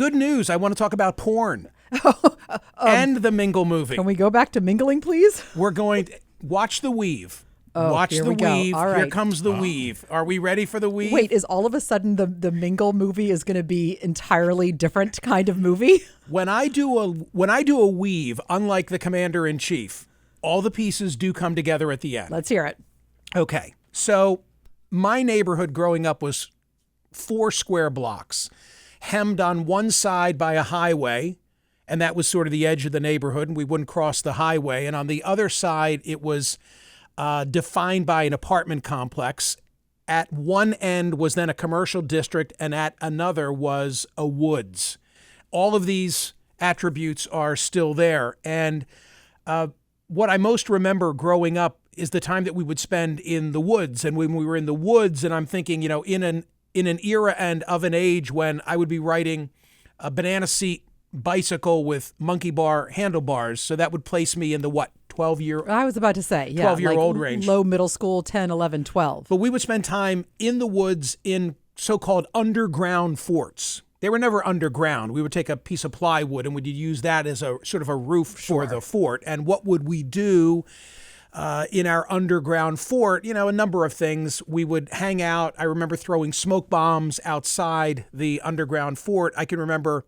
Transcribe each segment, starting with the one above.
good news. I want to talk about porn and the Mingle movie. Can we go back to mingling, please? We're going to watch The Weave. Watch here The we go. Weave. All right. Here comes The Weave. Are we ready for The Weave? Wait, is all of a sudden the Mingle movie is going to be entirely different kind of movie? When I do a weave, unlike the Commander-in-Chief, all the pieces do come together at the end. Let's hear it. Okay. So my neighborhood growing up was 4 square blocks, hemmed on one side by a highway, and that was sort of the edge of the neighborhood, and we wouldn't cross the highway. And on the other side, it was defined by an apartment complex. At one end was then a commercial district, and at another was a woods. All of these attributes are still there. And what I most remember growing up is the time that we would spend in the woods. And when we were in the woods, and I'm thinking, in an era and of an age when I would be riding a banana seat bicycle with monkey bar handlebars. So that would place me in the 12-year? I was about to say, 12-year-old range. Low middle school, 10, 11, 12. But we would spend time in the woods in so-called underground forts. They were never underground. We would take a piece of plywood and we'd use that as a sort of a roof for the fort. And what would we do in our underground fort? A number of things. We would hang out. I remember throwing smoke bombs outside the underground fort. I can remember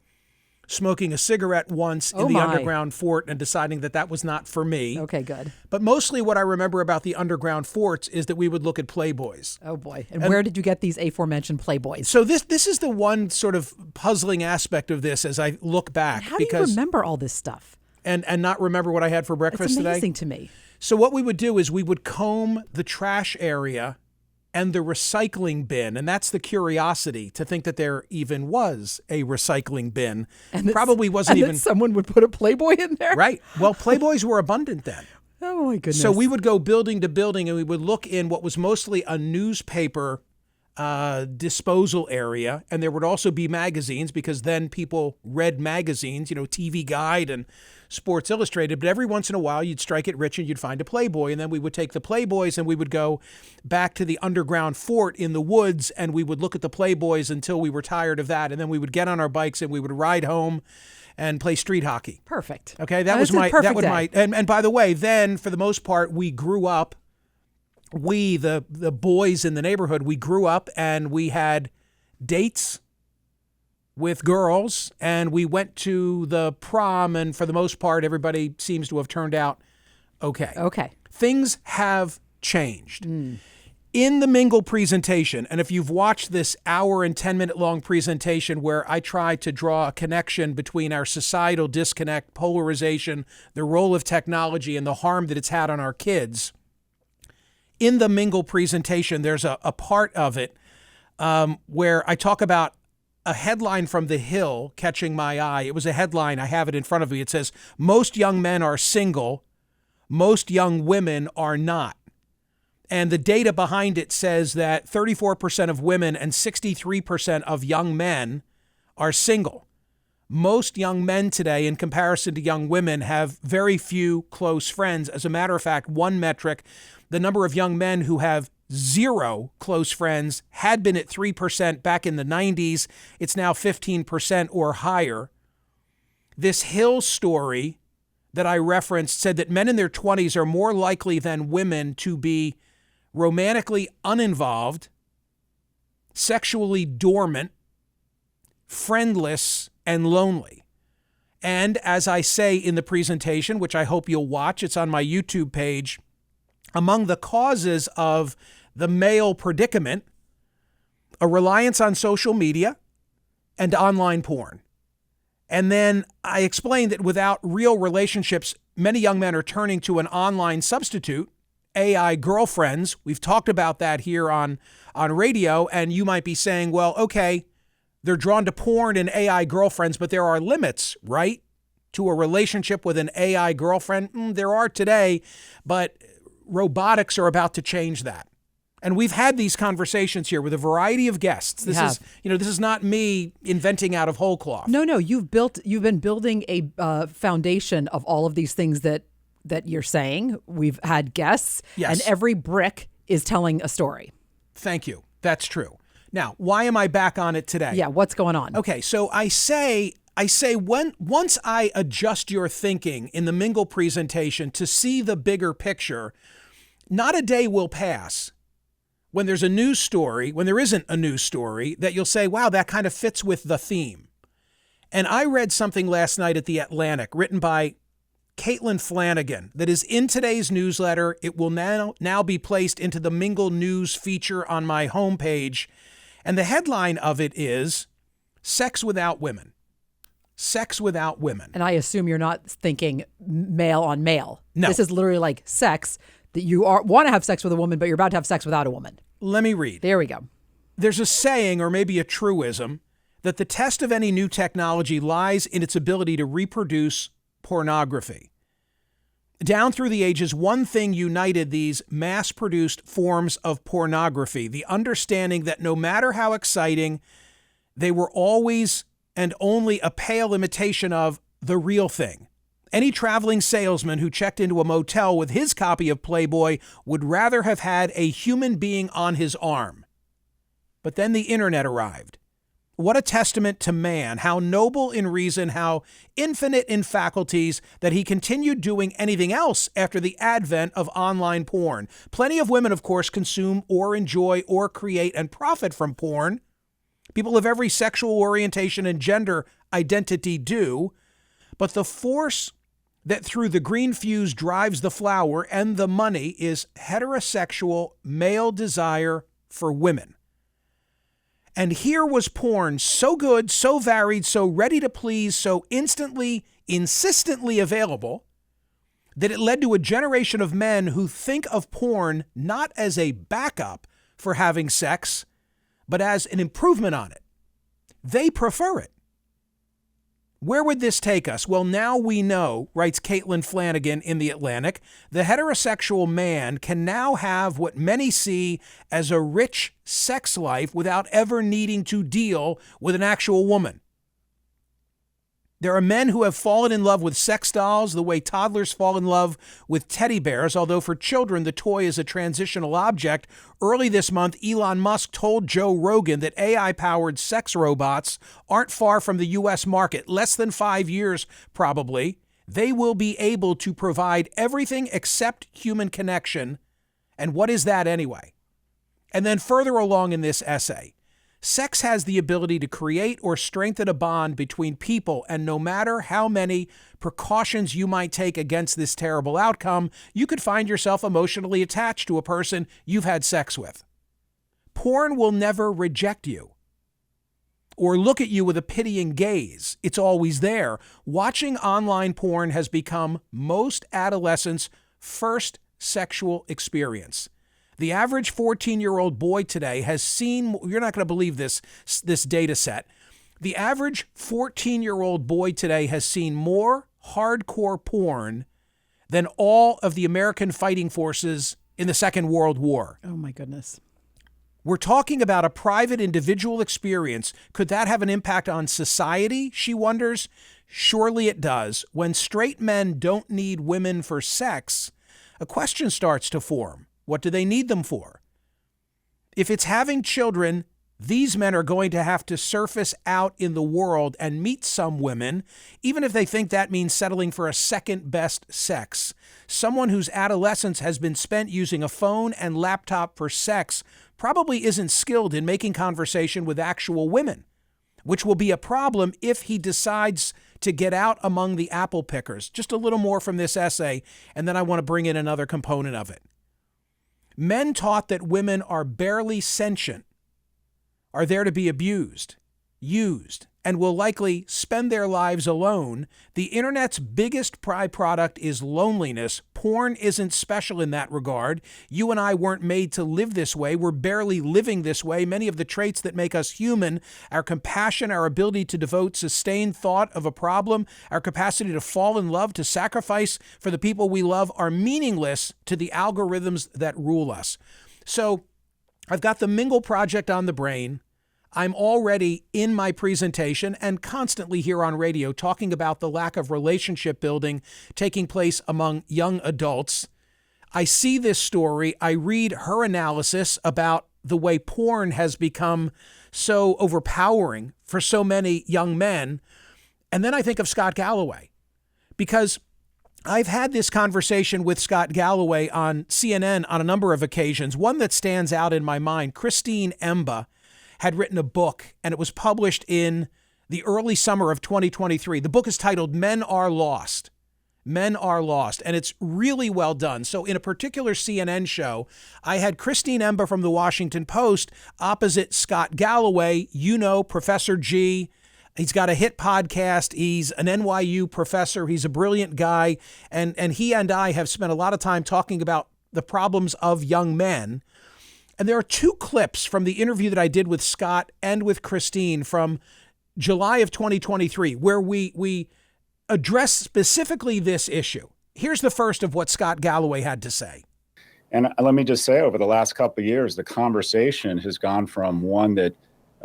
smoking a cigarette once in the underground fort and deciding that was not for me. Okay, good. But mostly what I remember about the underground forts is that we would look at Playboys. Oh, boy. And where did you get these aforementioned Playboys? So this is the one sort of puzzling aspect of this as I look back. How do you remember all this stuff? And not remember what I had for breakfast today? It's amazing to me. So what we would do is we would comb the trash area and the recycling bin. And that's the curiosity, to think that there even was a recycling bin. And probably wasn't even... someone would put a Playboy in there? Right. Well, Playboys were abundant then. Oh, my goodness. So we would go building to building and we would look in what was mostly a newspaper disposal area. And there would also be magazines, because then people read magazines, TV Guide and Sports Illustrated. But every once in a while, you'd strike it rich and you'd find a Playboy. And then we would take the Playboys and we would go back to the underground fort in the woods and we would look at the Playboys until we were tired of that. And then we would get on our bikes and we would ride home and play street hockey. Perfect. Okay, that was my and by the way, then for the most part, we grew up. We, the boys in the neighborhood, we grew up and we had dates with girls and we went to the prom, and for the most part, everybody seems to have turned out okay. Okay. Things have changed. In the Mingle presentation, and if you've watched this hour and 10-minute long presentation where I try to draw a connection between our societal disconnect, polarization, the role of technology, and the harm that it's had on our kids, in the Mingle presentation, there's a part of it where I talk about a headline from The Hill catching my eye. It was a headline. I have it in front of me. It says, "Most young men are single. Most young women are not." And the data behind it says that 34% of women and 63% of young men are single. Most young men today, in comparison to young women, have very few close friends. As a matter of fact, one metric, the number of young men who have 0 close friends had been at 3% back in the 90s. It's now 15% or higher. This Hill story that I referenced said that men in their 20s are more likely than women to be romantically uninvolved, sexually dormant, friendless, and lonely. And as I say in the presentation, which I hope you'll watch, it's on my YouTube page, among the causes of the male predicament, a reliance on social media and online porn. And then I explained that without real relationships, many young men are turning to an online substitute, AI girlfriends. We've talked about that here on radio, and you might be saying, well, okay, they're drawn to porn and AI girlfriends, but there are limits, right, to a relationship with an AI girlfriend? There are today, but robotics are about to change that. And we've had these conversations here with a variety of guests. This is not me inventing out of whole cloth. No, you've been building a foundation of all of these things that you're saying. We've had guests, yes, and every brick is telling a story. Thank you. That's true. Now, why am I back on it today? Yeah, what's going on? Okay, so I say once I adjust your thinking in the Mingle presentation to see the bigger picture, not a day will pass when there's a news story, when there isn't a news story, that you'll say, wow, that kind of fits with the theme. And I read something last night at The Atlantic written by Caitlin Flanagan that is in today's newsletter. It will now be placed into the Mingle News feature on my homepage. And the headline of it is Sex Without Women. Sex Without Women. And I assume you're not thinking male on male. No. This is literally like sex, that you want to have sex with a woman, but you're about to have sex without a woman. Let me read. There we go. There's a saying, or maybe a truism, that the test of any new technology lies in its ability to reproduce pornography. Down through the ages, one thing united these mass-produced forms of pornography: the understanding that no matter how exciting, they were always and only a pale imitation of the real thing. Any traveling salesman who checked into a motel with his copy of Playboy would rather have had a human being on his arm. But then the internet arrived. What a testament to man, how noble in reason, how infinite in faculties, that he continued doing anything else after the advent of online porn. Plenty of women, of course, consume or enjoy or create and profit from porn. People of every sexual orientation and gender identity do. But the force that through the green fuse drives the flower and the money is heterosexual male desire for women. And here was porn so good, so varied, so ready to please, so instantly, insistently available, that it led to a generation of men who think of porn not as a backup for having sex, but as an improvement on it. They prefer it. Where would this take us? Well, now we know, writes Caitlin Flanagan in The Atlantic, the heterosexual man can now have what many see as a rich sex life without ever needing to deal with an actual woman. There are men who have fallen in love with sex dolls the way toddlers fall in love with teddy bears, although for children the toy is a transitional object. Early this month, Elon Musk told Joe Rogan that AI-powered sex robots aren't far from the U.S. market. Less than 5 years, probably, they will be able to provide everything except human connection. And what is that anyway? And then further along in this essay, sex has the ability to create or strengthen a bond between people, and no matter how many precautions you might take against this terrible outcome, you could find yourself emotionally attached to a person you've had sex with. Porn will never reject you or look at you with a pitying gaze. It's always there. Watching online porn has become most adolescents' first sexual experience. The average 14-year-old boy today has seen, you're not going to believe this data set. The average 14-year-old boy today has seen more hardcore porn than all of the American fighting forces in the Second World War. Oh, my goodness. We're talking about a private individual experience. Could that have an impact on society, she wonders? Surely it does. When straight men don't need women for sex, a question starts to form. What do they need them for? If it's having children, these men are going to have to surface out in the world and meet some women, even if they think that means settling for a second best sex. Someone whose adolescence has been spent using a phone and laptop for sex probably isn't skilled in making conversation with actual women, which will be a problem if he decides to get out among the apple pickers. Just a little more from this essay, and then I want to bring in another component of it. Men taught that women are barely sentient, are there to be abused, used, and will likely spend their lives alone. The internet's biggest byproduct is loneliness. Porn isn't special in that regard. You and I weren't made to live this way. We're barely living this way. Many of the traits that make us human, our compassion, our ability to devote sustained thought of a problem, our capacity to fall in love, to sacrifice for the people we love, are meaningless to the algorithms that rule us. So I've got the Mingle Project on the brain. I'm already in my presentation and constantly here on radio talking about the lack of relationship building taking place among young adults. I see this story. I read her analysis about the way porn has become so overpowering for so many young men. And then I think of Scott Galloway, because I've had this conversation with Scott Galloway on CNN on a number of occasions. One that stands out in my mind, Christine Emba had written a book, and it was published in the early summer of 2023. The book is titled Men Are Lost. Men Are Lost, and it's really well done. So in a particular CNN show, I had Christine Emba from the Washington Post opposite Scott Galloway, Professor G. He's got a hit podcast. He's an NYU professor. He's a brilliant guy. And he and I have spent a lot of time talking about the problems of young men. And there are two clips from the interview that I did with Scott and with Christine from July of 2023, where we address specifically this issue. Here's the first of what Scott Galloway had to say. And let me just say, over the last couple of years, the conversation has gone from one that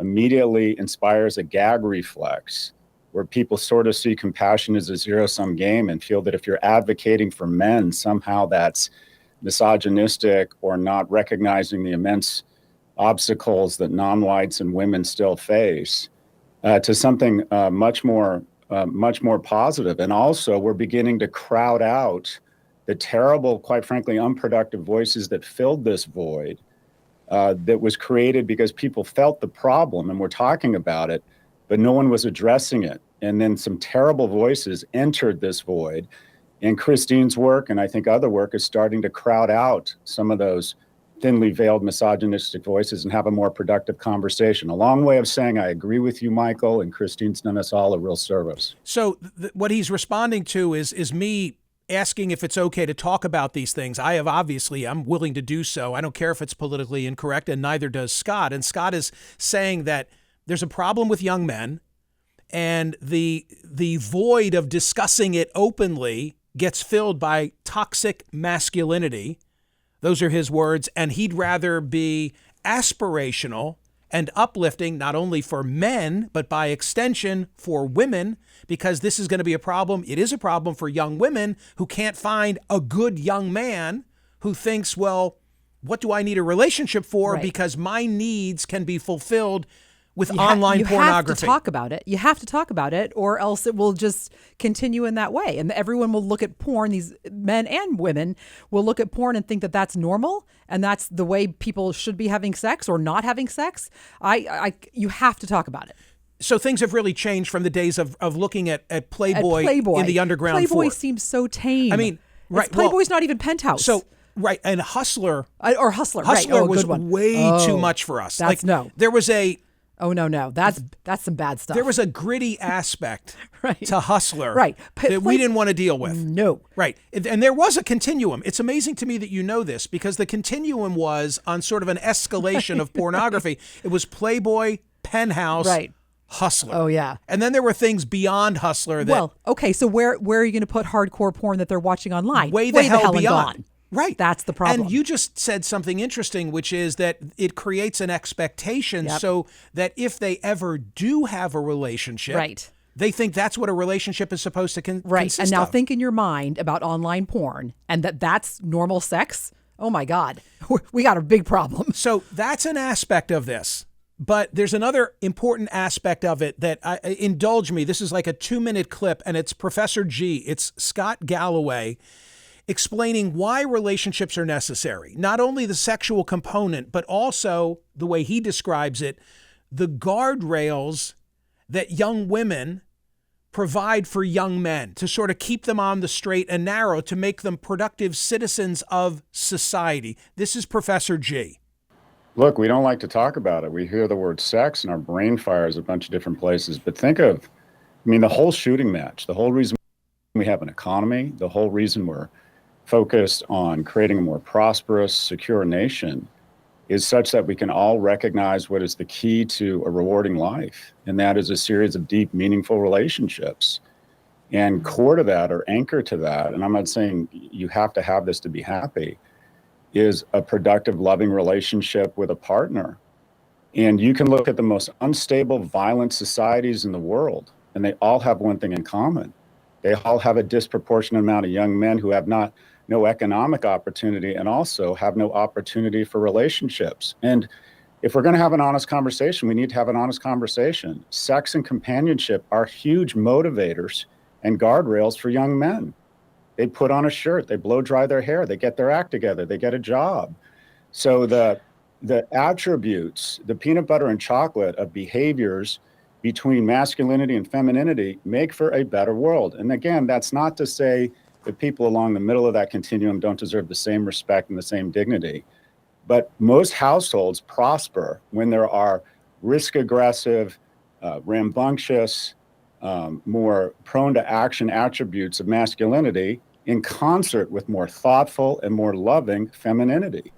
immediately inspires a gag reflex, where people sort of see compassion as a zero-sum game and feel that if you're advocating for men, somehow that's misogynistic or not recognizing the immense obstacles that non-whites and women still face, to something much more positive. And also, we're beginning to crowd out the terrible, quite frankly, unproductive voices that filled this void that was created because people felt the problem and were talking about it, but no one was addressing it. And then some terrible voices entered this void. And Christine's work, and I think other work, is starting to crowd out some of those thinly veiled misogynistic voices and have a more productive conversation. A long way of saying I agree with you, Michael, and Christine's done us all a real service. So what he's responding to is me asking if it's okay to talk about these things. I'm willing to do so. I don't care if it's politically incorrect, and neither does Scott. And Scott is saying that there's a problem with young men, and the void of discussing it openly gets filled by toxic masculinity. Those are his words. And he'd rather be aspirational and uplifting, not only for men, but by extension for women, because this is going to be a problem. It is a problem for young women who can't find a good young man who thinks, well, what do I need a relationship for? Right. Because my needs can be fulfilled with online pornography. You have to talk about it. You have to talk about it, or else it will just continue in that way. And everyone will look at porn, these men and women will look at porn and think that that's normal and that's the way people should be having sex or not having sex. You have to talk about it. So things have really changed from the days of looking at Playboy in the underground Playboy fort. seems so tame. I mean, right. Playboy's not even Penthouse. So, right. And Hustler. Hustler right. was way too much for us. There was a... Oh, no. That's some bad stuff. There was a gritty aspect right. to Hustler right. that we didn't want to deal with. No. Right. And there was a continuum. It's amazing to me that you know this, because the continuum was on sort of an escalation of pornography. It was Playboy, Penthouse, right. Hustler. Oh, yeah. And then there were things beyond Hustler that... Well, okay, so where are you going to put hardcore porn that they're watching online? Way the hell beyond. Gone. Right. That's the problem. And you just said something interesting, which is that it creates an expectation so that if they ever do have a relationship, right. they think that's what a relationship is supposed to consist right. And now of. think in your mind about online porn and that's normal sex. Oh, my God. We got a big problem. So that's an aspect of this. But there's another important aspect of it that indulge me. This is like a 2-minute clip, and it's Professor G. It's Scott Galloway explaining why relationships are necessary. Not only the sexual component, but also the way he describes it, the guardrails that young women provide for young men to sort of keep them on the straight and narrow, to make them productive citizens of society. This is Professor G. Look, we don't like to talk about it. We hear the word sex and our brain fires a bunch of different places. But think of, the whole shooting match, the whole reason we have an economy, the whole reason we're focused on creating a more prosperous, secure nation is such that we can all recognize what is the key to a rewarding life. And that is a series of deep, meaningful relationships. And core to that, or anchor to that, and I'm not saying you have to have this to be happy, is a productive, loving relationship with a partner. And you can look at the most unstable, violent societies in the world, and they all have one thing in common. They all have a disproportionate amount of young men who have not no economic opportunity, and also have no opportunity for relationships. And if we're going to have an honest conversation, we need to have an honest conversation. Sex and companionship are huge motivators and guardrails for young men. They put on a shirt, they blow dry their hair, they get their act together, they get a job. So the attributes, the peanut butter and chocolate of behaviors between masculinity and femininity make for a better world. And again, that's not to say that people along the middle of that continuum don't deserve the same respect and the same dignity. But most households prosper when there are risk-aggressive, rambunctious, more prone to action attributes of masculinity in concert with more thoughtful and more loving femininity.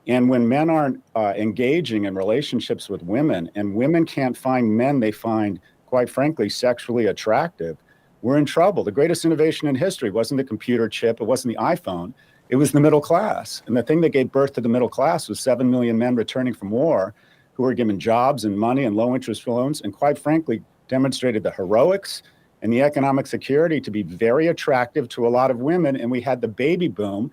And when men aren't engaging in relationships with women, and women can't find men they find, quite frankly, sexually attractive, we're in trouble. The greatest innovation in history wasn't the computer chip, it wasn't the iPhone, it was the middle class. And the thing that gave birth to the middle class was 7 million men returning from war who were given jobs and money and low interest loans, and quite frankly, demonstrated the heroics and the economic security to be very attractive to a lot of women. And we had the baby boom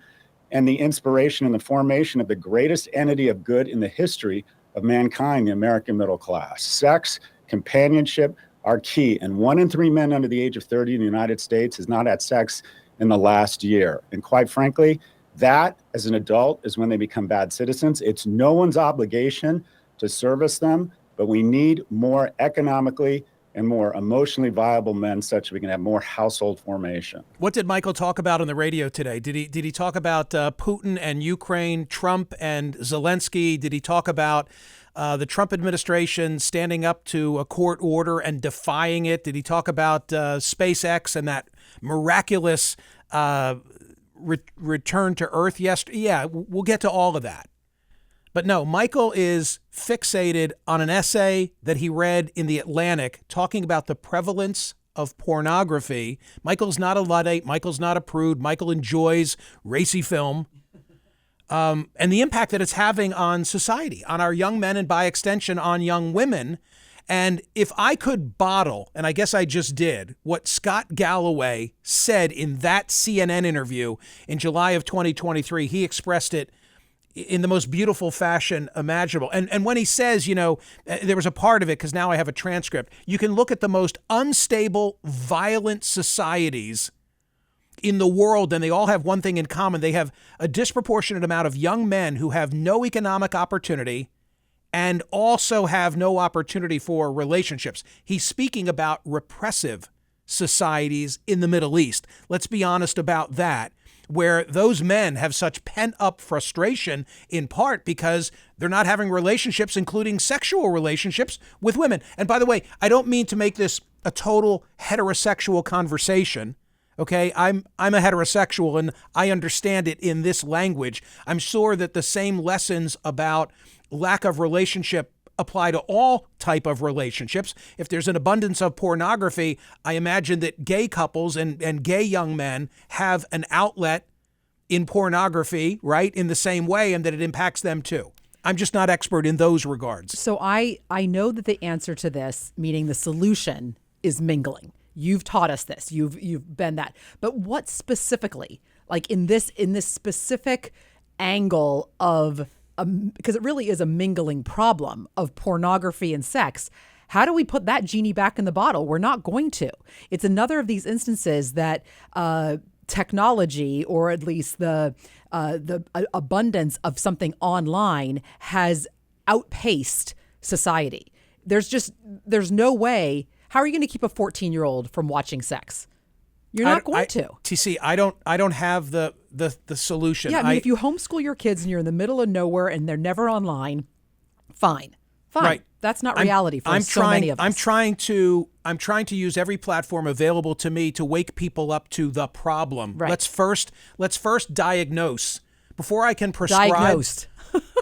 and the inspiration and the formation of the greatest entity of good in the history of mankind, the American middle class. Sex, companionship are key. And 1 in 3 men under the age of 30 in the United States has not had sex in the last year. And quite frankly, that as an adult is when they become bad citizens. It's no one's obligation to service them, but we need more economically and more emotionally viable men such that we can have more household formation. What did Michael talk about on the radio today? Did he talk about Putin and Ukraine, Trump and Zelensky? Did he talk about the Trump administration standing up to a court order and defying it? Did he talk about SpaceX and that miraculous return to Earth yesterday? Yeah, we'll get to all of that. But no, Michael is fixated on an essay that he read in The Atlantic talking about the prevalence of pornography. Michael's not a Luddite. Michael's not a prude. Michael enjoys racy film. And the impact that it's having on society, on our young men, and by extension on young women. And if I could bottle, and I guess I just did, what Scott Galloway said in that CNN interview in July of 2023, he expressed it in the most beautiful fashion imaginable. And when he says, you know, there was a part of it, because now I have a transcript, you can look at the most unstable, violent societies in the world, and they all have one thing in common. They have a disproportionate amount of young men who have no economic opportunity and also have no opportunity for relationships. He's speaking about repressive societies in the Middle East. Let's be honest about that, where those men have such pent-up frustration, in part because they're not having relationships, including sexual relationships with women. And by the way, I don't mean to make this a total heterosexual conversation. Okay, I'm a heterosexual and I understand it in this language. I'm sure that the same lessons about lack of relationship apply to all type of relationships. If there's an abundance of pornography, I imagine that gay couples and gay young men have an outlet in pornography, right, in the same way, and that it impacts them too. I'm just not expert in those regards. So I know that the answer to this, meaning the solution, is mingling. You've taught us this. You've been that. But what specifically, like in this specific angle of, because it really is a mingling problem of pornography and sex, how do we put that genie back in the bottle? We're not going to. It's another of these instances that technology, or at least the abundance of something online, has outpaced society. There's no way. How are you going to keep a 14-year-old from watching sex? You're not going to. TC, I don't have the solution. Yeah, I mean, if you homeschool your kids and you're in the middle of nowhere and they're never online, fine. Right. That's not reality for so many of us. I'm trying to use every platform available to me to wake people up to the problem. Right. Let's first diagnose before I can prescribe. Diagnosed.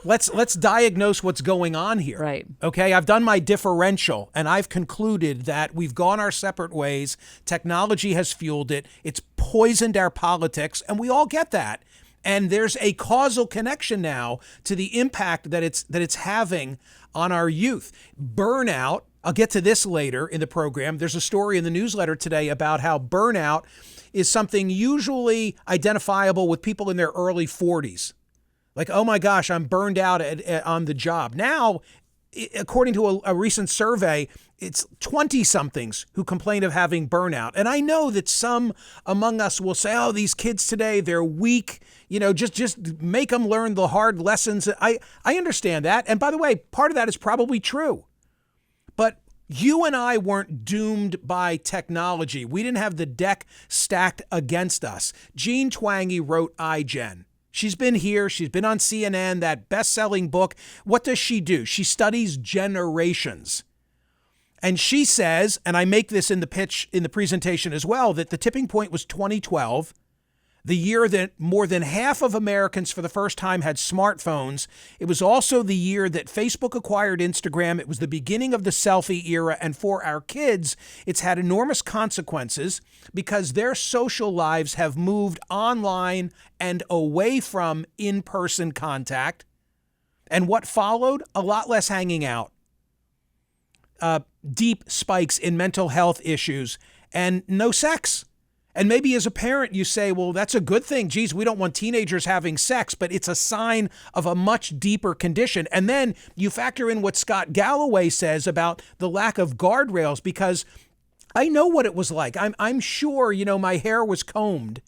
Let's diagnose what's going on here. Right. Okay. I've done my differential and I've concluded that we've gone our separate ways. Technology has fueled it. It's poisoned our politics, and we all get that. And there's a causal connection now to the impact that it's having on our youth. Burnout, I'll get to this later in the program. There's a story in the newsletter today about how burnout is something usually identifiable with people in their early 40s. Like, oh my gosh, I'm burned out on the job. Now, according to a recent survey, it's 20-somethings who complain of having burnout. And I know that some among us will say, oh, these kids today, they're weak. Just make them learn the hard lessons. I understand that. And by the way, part of that is probably true. But you and I weren't doomed by technology. We didn't have the deck stacked against us. Jean Twenge wrote iGen. She's been here. She's been on CNN, that best-selling book. What does she do? She studies generations. And she says, and I make this in the pitch in the presentation as well, that the tipping point was 2012, the year that more than half of Americans for the first time had smartphones. It was also the year that Facebook acquired Instagram. It was the beginning of the selfie era. And for our kids, it's had enormous consequences because their social lives have moved online and away from in-person contact. And what followed? A lot less hanging out. Deep spikes in mental health issues and no sex. And maybe as a parent, you say, well, that's a good thing. Geez, we don't want teenagers having sex, but it's a sign of a much deeper condition. And then you factor in what Scott Galloway says about the lack of guardrails, because I know what it was like. I'm sure, my hair was combed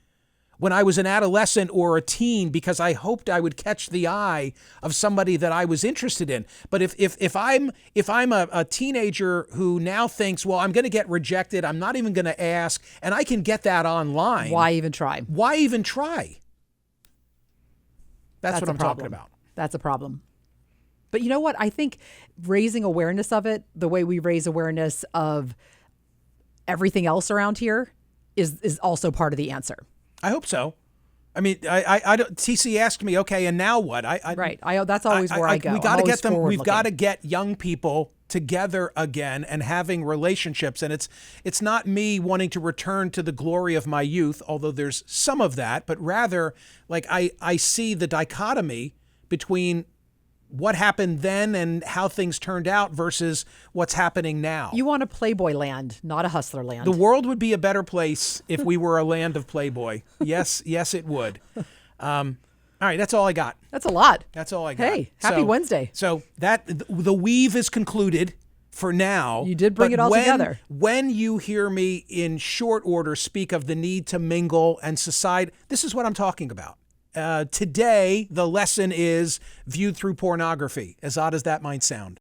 when I was an adolescent or a teen because I hoped I would catch the eye of somebody that I was interested in. But if I'm a teenager who now thinks, well, I'm going to get rejected, I'm not even going to ask, and I can get that online. Why even try? Why even try? That's what I'm talking about. That's a problem. But you know what? I think raising awareness of it, the way we raise awareness of everything else around here, is also part of the answer. I hope so. I mean, I don't. TC asked me, okay, and now what? Right. That's always where I go. We got to get them. We've got to get young people together again and having relationships. And it's not me wanting to return to the glory of my youth, although there's some of that, but rather, like I see the dichotomy between what happened then and how things turned out versus what's happening now. You want a Playboy land, not a hustler land. The world would be a better place if we were a land of Playboy. Yes, it would. All right, that's all I got. That's a lot. That's all I got. Hey, happy Wednesday. So the weave is concluded for now. You did bring it all together. When you hear me in short order speak of the need to mingle and society, this is what I'm talking about. Today, the lesson is viewed through pornography, as odd as that might sound.